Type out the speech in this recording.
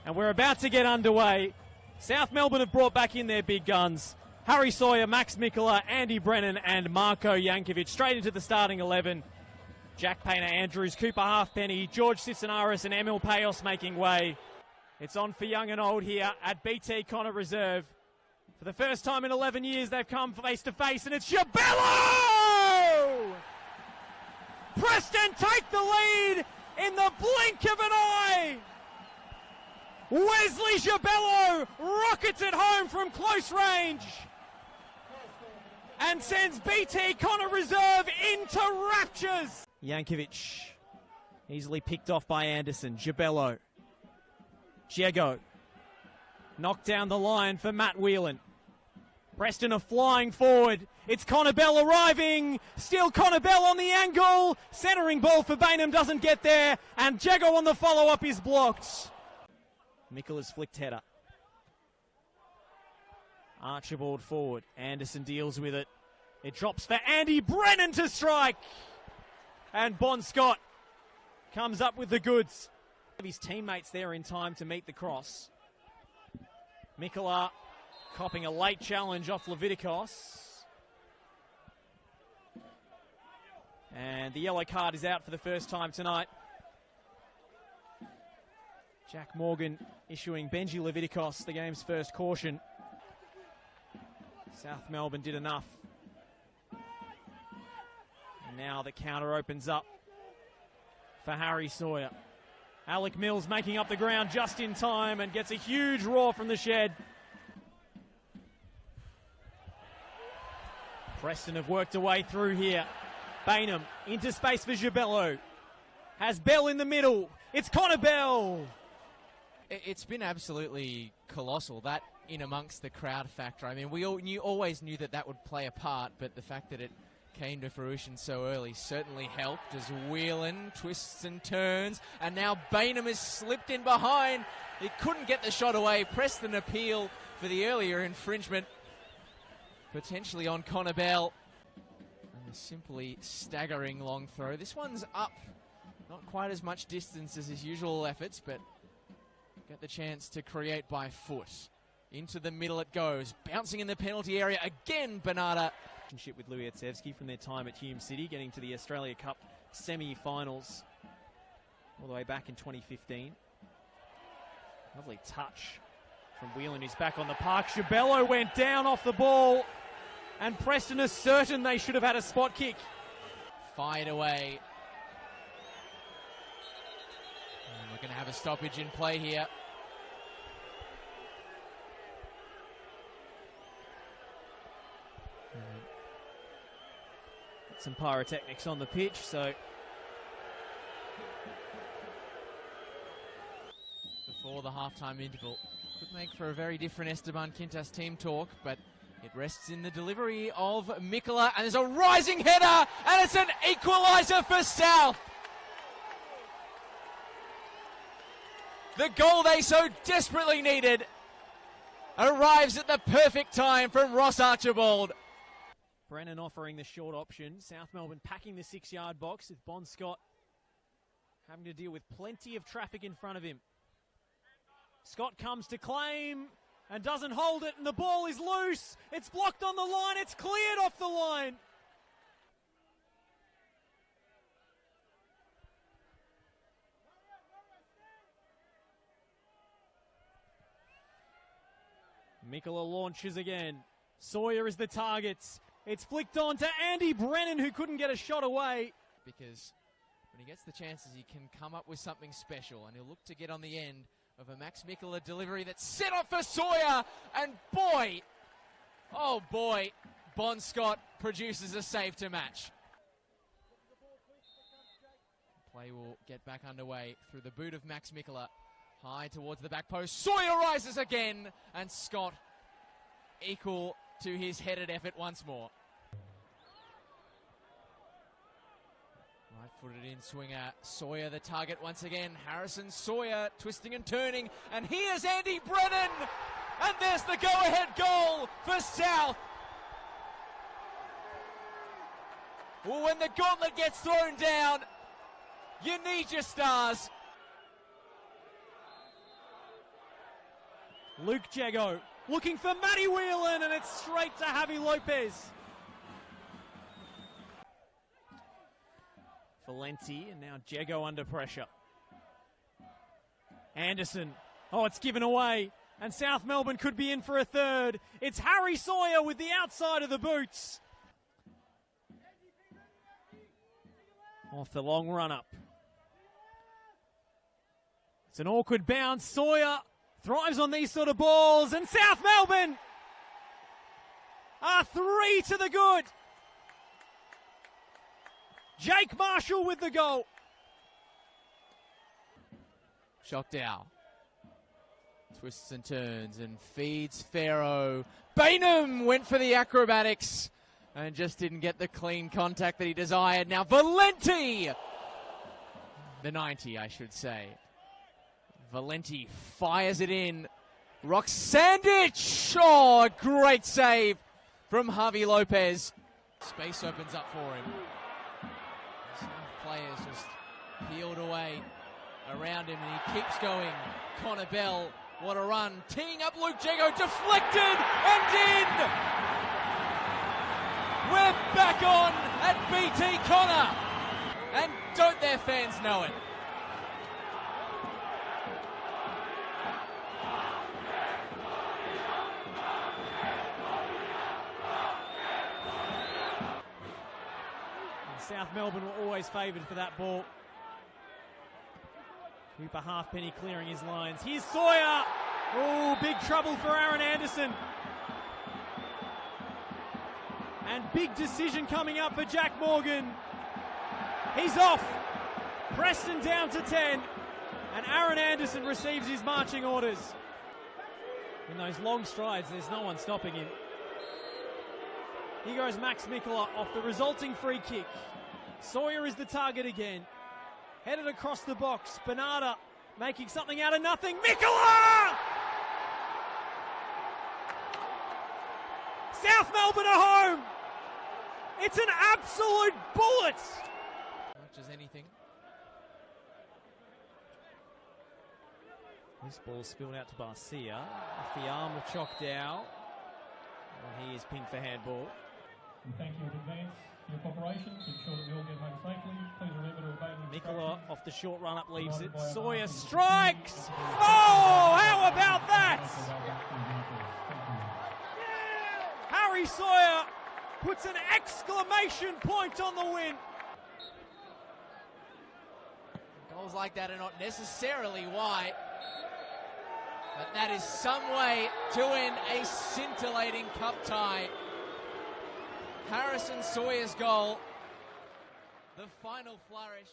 And we're about to get underway. South Melbourne have brought back in their big guns. Harry Sawyer, Max Mikola, Andy Brennan and Marko Jankovic straight into the starting 11. Jack Painter Andrews, Cooper Halfpenny, George Sissonaris and Emil Payos making way. It's on for young and old here at BT Connor Reserve. For the first time in 11 years they've come face to face, and it's Jabello! Preston take the lead in the blink of an eye! Wesley Jabello rockets it home from close range and sends BT Connor Reserve into raptures. Jankovic easily picked off by Anderson. Jabello. Diego. Knocked down the line for Matt Whelan. Preston are flying forward. It's Connor Bell arriving. Still Connor Bell on the angle. Centering ball for Bainham doesn't get there. And Jago on the follow-up is blocked. Mikola's flicked header. Archibald forward. Anderson deals with it. It drops for Andy Brennan to strike. And Bon Scott comes up with the goods. His teammates there in time to meet the cross. Mikola copping a late challenge off Leviticos. And the yellow card is out for the first time tonight. Jack Morgan issuing Benji Leviticos the game's first caution. South Melbourne did enough. And now the counter opens up for Harry Sawyer. Alec Mills making up the ground just in time and gets a huge roar from the shed. Preston have worked a way through here. Bainham into space for Jabello. Has Bell in the middle. It's Connor Bell. It's been absolutely colossal, that in amongst the crowd factor. I mean, we always knew that would play a part, but the fact that it came to fruition so early certainly helped as Whelan twists and turns, and now Bainham has slipped in behind. He couldn't get the shot away. Preston appeal for the earlier infringement, potentially on Connor Bell. And a simply staggering long throw. This one's up, not quite as much distance as his usual efforts, but get the chance to create by foot. Into the middle it goes, bouncing in the penalty area again. Bernarda with Louis Etsevsky from their time at Hume City, getting to the Australia Cup semi-finals all the way back in 2015. Lovely touch from Whelan, who's back on the park. Jabello went down off the ball, and Preston is certain they should have had a spot kick. Fired away. And we're going to have a stoppage in play here. Some pyrotechnics on the pitch, so before the halftime interval. Could make for a very different Esteban Quintas team talk, but it rests in the delivery of Mikola, and there's a rising header, and it's an equaliser for South. The goal they so desperately needed arrives at the perfect time from Ross Archibald. Brennan offering the short option. South Melbourne packing the 6-yard box with Bon Scott having to deal with plenty of traffic in front of him. Scott comes to claim and doesn't hold it, and the ball is loose. It's blocked on the line. It's cleared off the line. Mikola launches again. Sawyer is the target. It's flicked on to Andy Brennan, who couldn't get a shot away. Because when he gets the chances, he can come up with something special, and he'll look to get on the end of a Max Mikola delivery that's set up for Sawyer. And boy, oh boy, Bon Scott produces a save to match. Play will get back underway through the boot of Max Mikola. High towards the back post. Sawyer rises again, and Scott equal to his headed effort once more. Right-footed in swinger. Sawyer the target once again. Harrison Sawyer twisting and turning. And here's Andy Brennan. And there's the go-ahead goal for South. Well, when the gauntlet gets thrown down, you need your stars. Luke Jago looking for Matty Whelan, and it's straight to Javi Lopez. Valenti, and now Jago under pressure. Anderson. Oh, it's given away. And South Melbourne could be in for a third. It's Harry Sawyer with the outside of the boots. Off the long run up. It's an awkward bounce. Sawyer thrives on these sort of balls. And South Melbourne are 3 to the good. Jake Marshall with the goal. Shockdown. Twists and turns and feeds Pharaoh. Bainham went for the acrobatics and just didn't get the clean contact that he desired. Now Valenti, the 90, I should say. Valenti fires it in. Roxandich! Oh, a great save from Javi Lopez. Space opens up for him. Some players just peeled away around him, and he keeps going. Connor Bell, what a run. Teeing up Luke Jago, deflected and in! We're back on at BT Connor. And don't their fans know it? South Melbourne were always favoured for that ball. Cooper Halfpenny clearing his lines. Here's Sawyer. Oh, big trouble for Aaron Anderson. And big decision coming up for Jack Morgan. He's off. Preston down to 10. And Aaron Anderson receives his marching orders. In those long strides, there's no one stopping him. Here goes Max Mikola off the resulting free kick. Sawyer is the target again. Headed across the box. Bernarda making something out of nothing. Mikola! South Melbourne are home! It's an absolute bullet! Much as anything. This ball spilled out to Barcia. Off the arm of Chokdao. And he is pinned for handball. Thank you in advance for your cooperation to ensure that we all get home safely. Please remember to obey the Mikola off the short run up leaves it. Provided by Sawyer our strikes! Oh, how about that? Harry Sawyer puts an exclamation point on the win. Goals like that are not necessarily why, but that is some way to win a scintillating cup tie. Harrison Sawyer's goal, the final flourish.